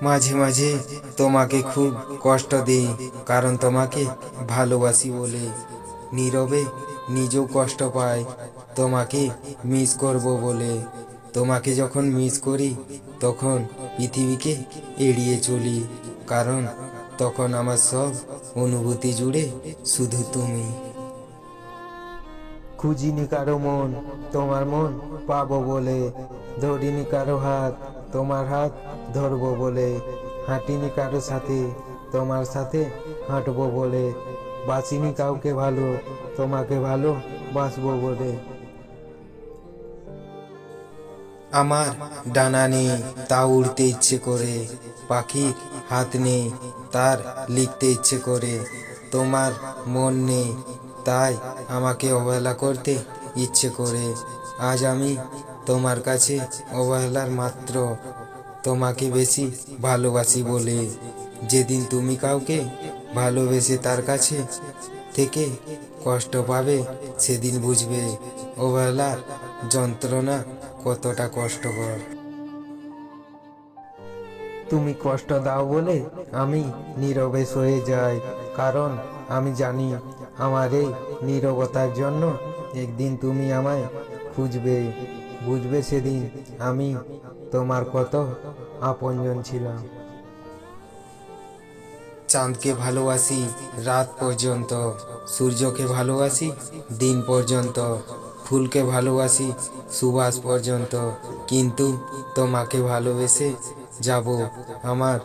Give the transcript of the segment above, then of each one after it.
মাঝে মাঝে তোমাকে খুব কষ্ট দিই, কারণ তোমাকে ভালোবাসি বলে। নীরবে নিজেও কষ্ট পাই, তোমাকে মিস করব বলে। তোমাকে যখন মিস করি তখন পৃথিবীকে এড়িয়ে চলি, কারণ তখন আমার সব অনুভূতি জুড়ে শুধু তুমি। খুঁজিনি কারো মন, তোমার মন পাবো বলে। ধরিনি কারো হাত, তোমার হাত ধরবো বলে। হাঁটিনি কারো সাথে, তোমার সাথে হাঁটবো বলে। বাসিনি কাউকে ভালো, তোমাকে ভালো বাসবো বলে। আমার ডানা নেই তা উড়তে ইচ্ছে করে, পাখির হাত নেই তার লিখতে ইচ্ছে করে। তোমার মন নেই তাই আমাকে অবহেলা করতে ইচ্ছে করে। আজ আমি তোমার কাছে অবহেলার মাত্র, তোমাকে বেশি ভালোবাসি বলে। যেদিন তুমি কাউকে ভালোবেসে তার কাছে থেকে কষ্ট পাবে, সেদিন বুঝবে অবহেলার যন্ত্রণা কতটা কষ্টকর। তুমি কষ্ট দাও বলে আমি নীরবে সয়ে যাই, কারণ আমি জানি আমার এই নীরবতার জন্য একদিন তুমি আমায় খুঁজবে। বুঝবে সেদিন আমি তোমার কত আপনজন ছিলাম। চাঁদকে ভালোবাসি রাত পর্যন্ত, সূর্যকে ভালোবাসি দিন পর্যন্ত, ফুলকে ভালোবাসি সুবাস পর্যন্ত, কিন্তু তোমাকে ভালোবেসে যাব আমার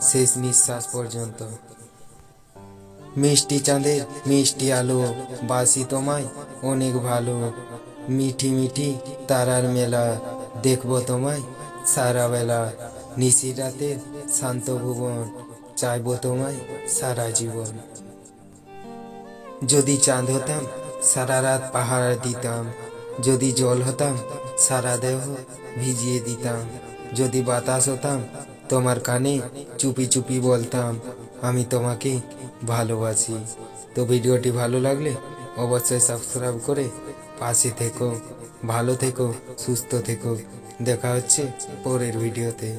শেষ নিঃশ্বাস পর্যন্ত। মিষ্টি চাঁদের মিষ্টি আলো, বাসি তোমায় অনেক ভালো। মিঠি মিঠি তারার মেলা, দেখবো তোমায় সারা বেলা। নিশির রাতের শান্ত ভুবন, চাইবো তোমায় সারা জীবন। যদি চাঁদ হতাম সারা রাত পাহারা দিতাম, যদি জল হতাম সারা দেহ ভিজিয়ে দিতাম, যদি বাতাস হতাম তোমার কানে চুপি চুপি বলতাম আমি তোমাকে ভালোবাসি। তো ভিডিওটি ভালো লাগলে অবশ্যই সাবস্ক্রাইব করে পাশে থেকো। ভালো থেকো, সুস্থ থেকো। দেখা হচ্ছে পরের ভিডিওতে।